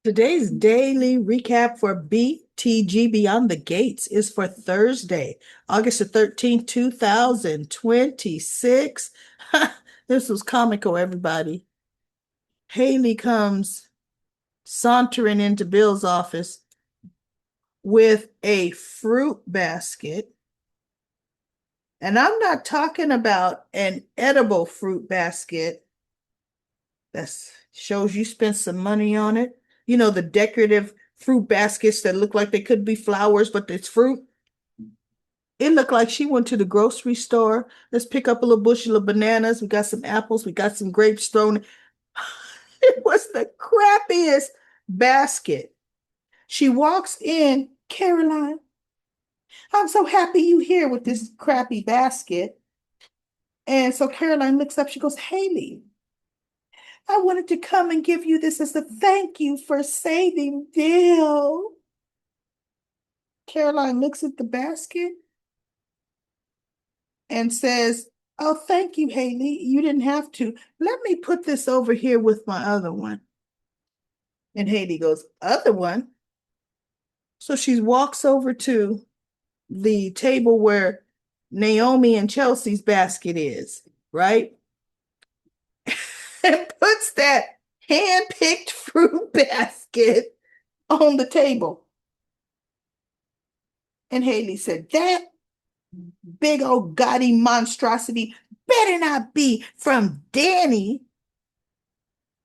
Today's daily recap for BTG Beyond the Gates is for Thursday, August the 13th, 2026. This was comical, everybody. Haley comes sauntering into Bill's office with a fruit basket. And I'm not talking about an edible fruit basket that shows you spent some money on it. You know, the decorative fruit baskets that look like they could be flowers, but it's fruit. It looked like she went to the grocery store. Let's pick up a little bushel of bananas. We got some apples. We got some grapes thrown. It was the crappiest basket. She walks in, Caroline, I'm so happy you here with this crappy basket. And so Caroline looks up. She goes, Haley, I wanted to come and give you this as a thank you for saving Bill. Caroline looks at the basket and says, oh, thank you, Haley. You didn't have to. Let me put this over here with my other one. And Haley goes, other one? So she walks over to the table where Naomi and Chelsea's basket is, right? And puts that hand-picked fruit basket on the table. And Haley said, that big old gaudy monstrosity better not be from Danny.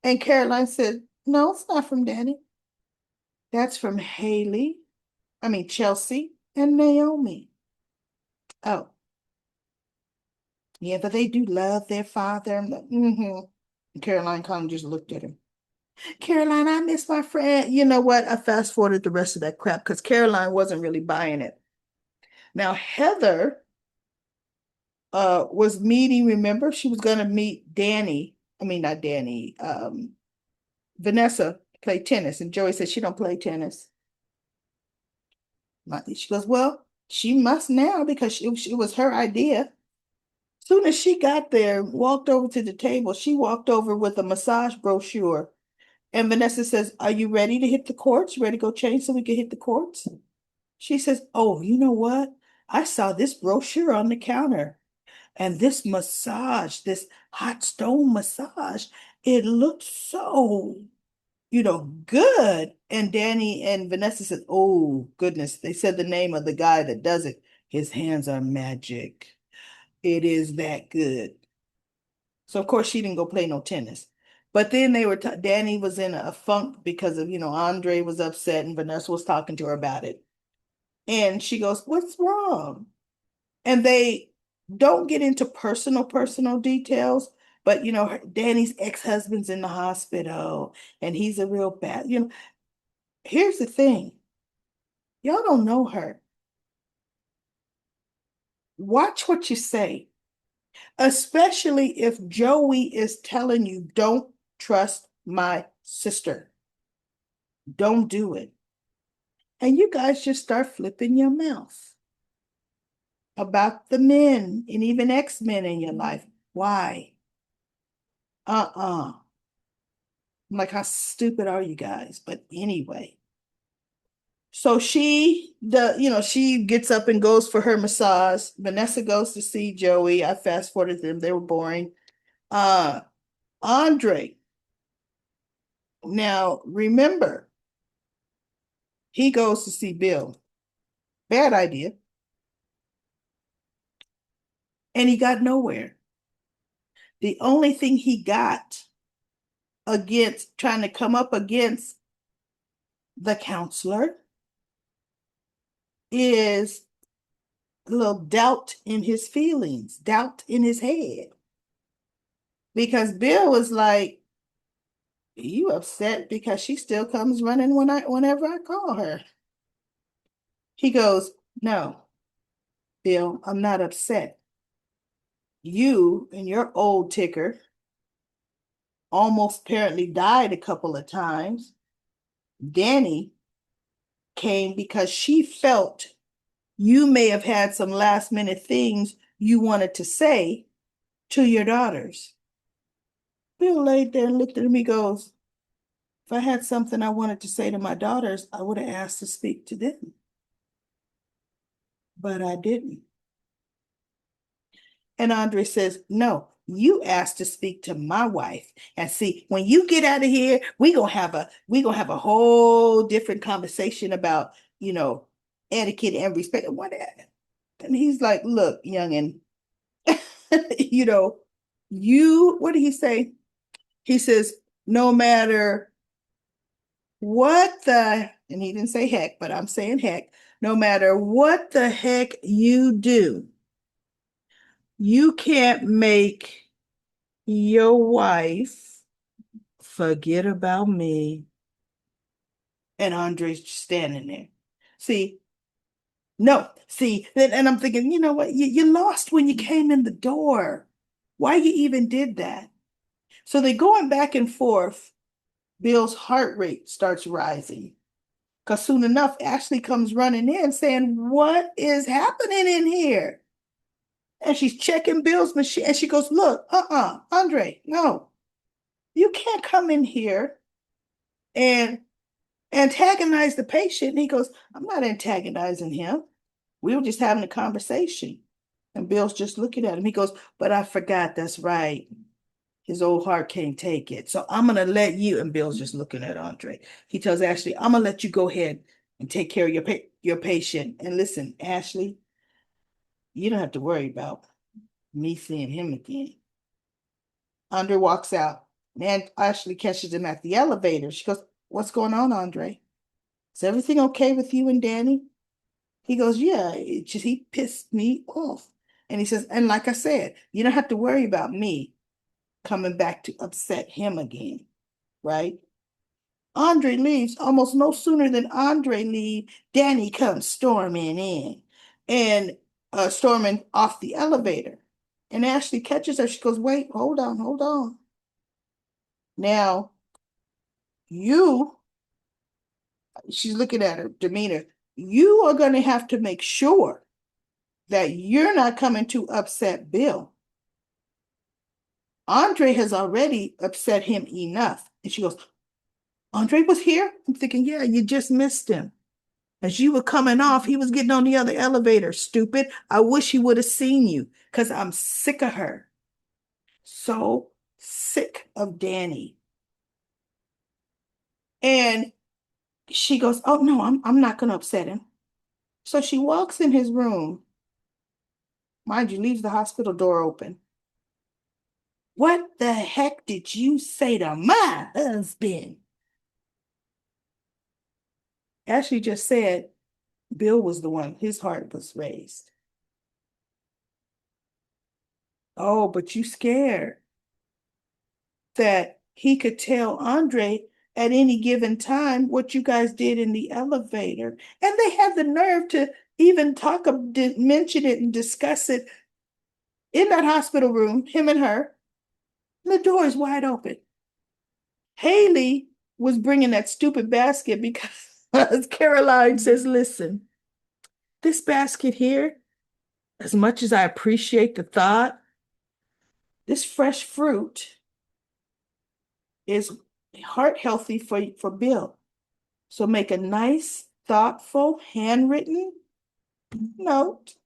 And Caroline said, no, it's not from Danny. That's from Chelsea and Naomi. Oh, yeah, but they do love their father. And Caroline kind of just looked at him. Caroline, I miss my friend. You know what? I fast forwarded the rest of that crap because Caroline wasn't really buying it. Now, Heather was meeting, remember, she was going to meet Danny. I mean, not Danny, Vanessa play tennis. And Joey said she don't play tennis. She goes, well, she must now because it was her idea. Soon as she got there, walked over to the table, she walked over with a massage brochure. And Vanessa says, are you ready to hit the courts? Ready to go change so we can hit the courts? She says, oh, you know what? I saw this brochure on the counter. And this massage, this hot stone massage, it looked so, good. And Danny and Vanessa said, oh, goodness. They said the name of the guy that does it. His hands are magic. It is that good. So, of course, she didn't go play no tennis. But then Danny was in a funk because of, Andre was upset and Vanessa was talking to her about it. And she goes, what's wrong? And they don't get into personal details, but Danny's ex-husband's in the hospital and he's a real bad, here's the thing. Y'all don't know her. Watch what you say, especially if Joey is telling you, don't trust my sister. Don't do it. And you guys just start flipping your mouth about the men and even ex-men in your life. Why? I'm like, how stupid are you guys? But anyway. So she gets up and goes for her massage. Vanessa goes to see Joey. I fast forwarded them. They were boring. Andre. Now remember, he goes to see Bill. Bad idea. And he got nowhere. The only thing he got against trying to come up against the counselor is a little doubt in his feelings, doubt in his head. Because Bill was like, you upset because she still comes running whenever I call her. He goes, no, Bill, I'm not upset. You and your old ticker almost apparently died a couple of times. Danny came because she felt you may have had some last minute things you wanted to say to your daughters. Bill laid there and looked at him. He goes, If I had something I wanted to say to my daughters, I would have asked to speak to them, but I didn't. And Andre says, no, you asked to speak to my wife. And see, when you get out of here, we gonna have a whole different conversation about, etiquette and respect. And he's like, look, youngin, you know, what did he say? He says, no matter what and he didn't say heck, but I'm saying heck, no matter what the heck you do, you can't make your wife forget about me. And Andre's just standing there. See, no, see, and I'm thinking, you know what? You lost when you came in the door. Why you even did that? So they're going back and forth. Bill's heart rate starts rising. Because soon enough, Ashley comes running in saying, what is happening in here? And she's checking Bill's machine. And she goes, look, Andre, no, you can't come in here and antagonize the patient. And he goes, I'm not antagonizing him. We were just having a conversation. And Bill's just looking at him. He goes, but I forgot, that's right. His old heart can't take it. So I'm going to let you, and Bill's just looking at Andre. He tells Ashley, I'm going to let you go ahead and take care of your patient. And listen, Ashley, you don't have to worry about me seeing him again. Andre walks out. And Ashley catches him at the elevator. She goes, what's going on, Andre? Is everything okay with you and Danny? He goes, yeah, he pissed me off. And he says, and like I said, you don't have to worry about me coming back to upset him again, right? Andre leaves. Almost no sooner than Andre leaves, Danny comes storming in and storming off the elevator. And Ashley catches her. She goes, wait, hold on, hold on. Now, you, she's looking at her demeanor, you are going to have to make sure that you're not coming to upset Bill. Andre has already upset him enough. And she goes, Andre was here? I'm thinking, yeah, you just missed him. As you were coming off, he was getting on the other elevator. Stupid. I wish he would have seen you because I'm sick of her. So sick of Danny. And she goes, oh, no, I'm not going to upset him. So she walks in his room. Mind you, leaves the hospital door open. What the heck did you say to my husband? Ashley just said Bill was the one, his heart was raised. Oh, but you scared that he could tell Andre at any given time what you guys did in the elevator. And they have the nerve to even mention it and discuss it in that hospital room, him and her. The door is wide open. Haley was bringing that stupid basket because Caroline says, listen, this basket here, as much as I appreciate the thought, this fresh fruit is heart healthy for Bill. So make a nice, thoughtful, handwritten note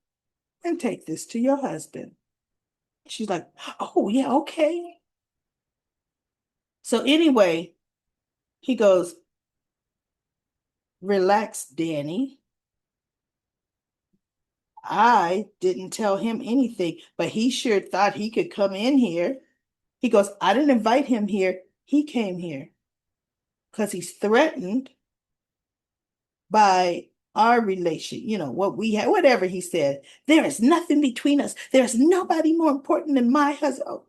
and take this to your husband. She's like, oh, yeah, okay. So anyway, he goes, relax, Danny. I didn't tell him anything, but he sure thought he could come in here. He goes, I didn't invite him here. He came here because he's threatened by our relation, what we had, whatever he said. There is nothing between us. There's nobody more important than my husband.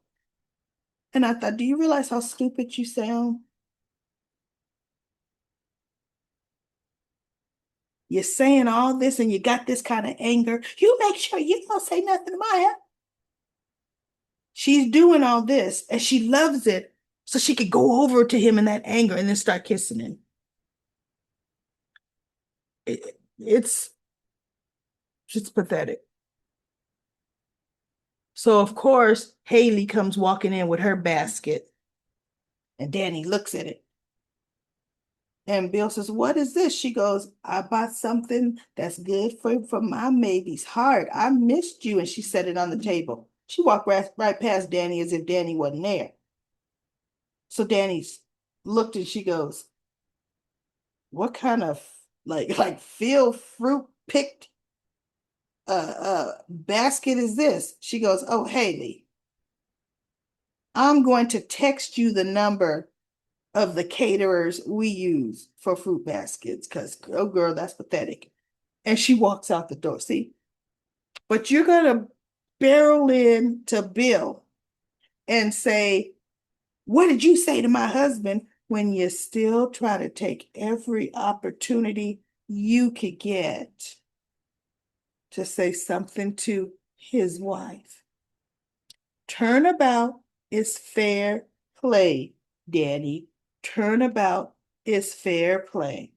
And I thought, do you realize how stupid you sound? You're saying all this and you got this kind of anger. You make sure you don't say nothing to Maya. She's doing all this and she loves it so she could go over to him in that anger and then start kissing him. It's pathetic. So, of course, Haley comes walking in with her basket and Danny looks at it. And Bill says, what is this? She goes, I bought something that's good for my baby's heart. I missed you. And she set it on the table. She walked right past Danny as if Danny wasn't there. So Danny's looked and she goes, what kind of like field fruit picked basket is this? She goes, oh, Haley, I'm going to text you the number of the caterers we use for fruit baskets because, oh, girl, that's pathetic. And she walks out the door. See, but you're going to barrel in to Bill and say, what did you say to my husband when you still try to take every opportunity you could get to say something to his wife? Turnabout is fair play, Daddy. Turnabout is fair play.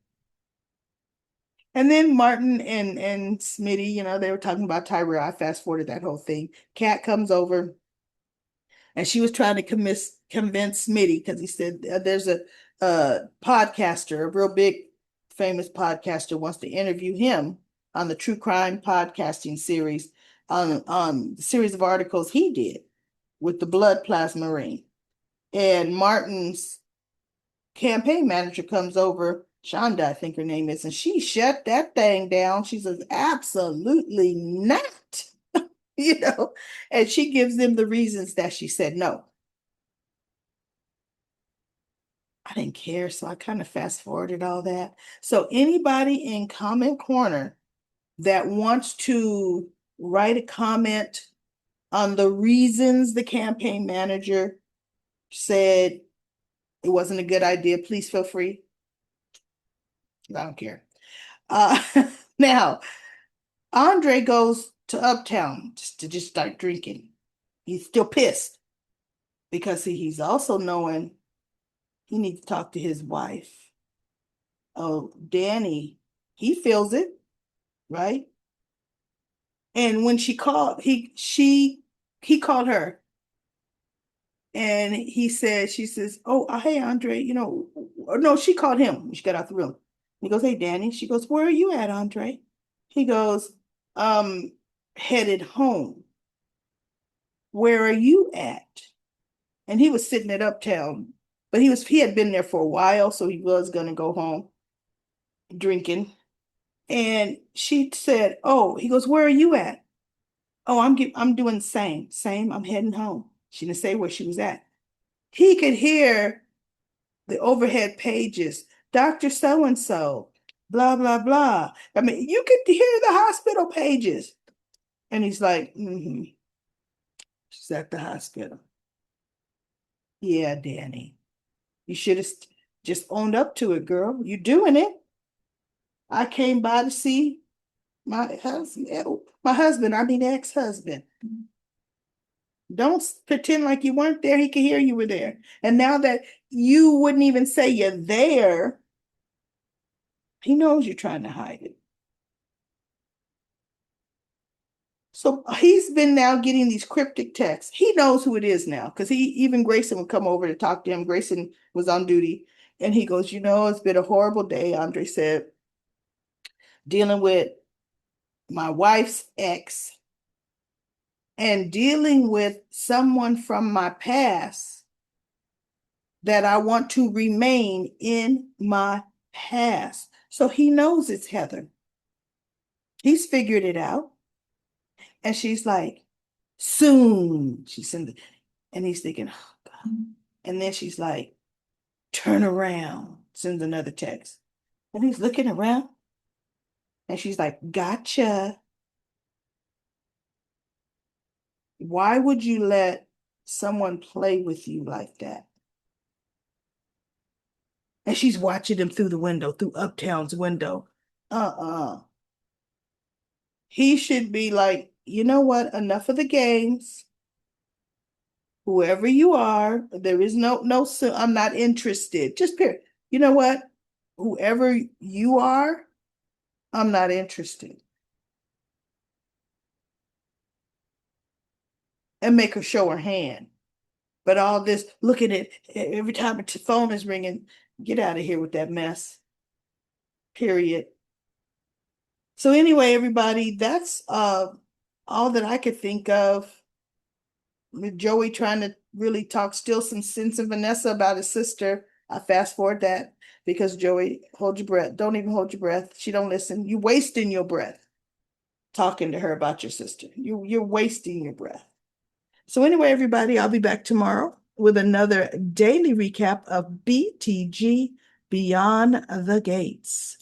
And then Martin and Smitty, they were talking about Tyrell. I fast forwarded that whole thing. Kat comes over and she was trying to convince Smitty because he said there's a podcaster, a real big famous podcaster wants to interview him on the true crime podcasting series on the series of articles he did with the blood plasma ring. And Martin's campaign manager comes over, Shonda, I think her name is, and she shut that thing down. She says, absolutely not, and she gives them the reasons that she said no. I didn't care, so I kind of fast forwarded all that. So anybody in comment corner that wants to write a comment on the reasons the campaign manager said it wasn't a good idea, please feel free. I don't care. Uh, now, Andre goes to Uptown to start drinking. He's still pissed because he's also knowing he needs to talk to his wife. Oh, Danny, he feels it, right? And when she called, he called her and she says, oh, hey, Andre, no, she called him when she got out the room. He goes, hey, Danny. She goes, where are you at, Andre? He goes, headed home. Where are you at? And he was sitting at Uptown, but he had been there for a while, so he was gonna go home drinking. And she said, oh, he goes, where are you at? Oh, I'm doing the same. I'm heading home. She didn't say where she was at. He could hear the overhead pages, Dr. So and so, blah, blah, blah. I mean, you could hear the hospital pages. And he's like, she's at the hospital. Yeah, Danny. You should have just owned up to it, girl. You're doing it. I came by to see my husband, I mean ex-husband. Don't pretend like you weren't there. He could hear you were there. And now that you wouldn't even say you're there, he knows you're trying to hide it. So he's been now getting these cryptic texts. He knows who it is now because even Grayson would come over to talk to him. Grayson was on duty and he goes, it's been a horrible day, Andre said, dealing with my wife's ex and dealing with someone from my past that I want to remain in my past. So he knows it's Heather. He's figured it out. And she's like, soon. She's in the, and he's thinking, oh God. And then she's like, turn around. Sends another text. And he's looking around. And she's like, gotcha. Why would you let someone play with you like that? And she's watching him through the window, through Uptown's window. He should be like, you know what? Enough of the games. Whoever you are, there is no, so I'm not interested. Just period. You know what? Whoever you are, I'm not interested. And make her show her hand. But all this, look at it, every time her phone is ringing, Get out of here with that mess. Period. So anyway, everybody, that's all that I could think of with Joey trying to really talk still some sense in Vanessa about his sister. I fast forward that because Joey, hold your breath. Don't even hold your breath. She don't listen. You wasting your breath talking to her about your sister. You're wasting your breath. So anyway, everybody, I'll be back tomorrow with another daily recap of BTG Beyond the Gates.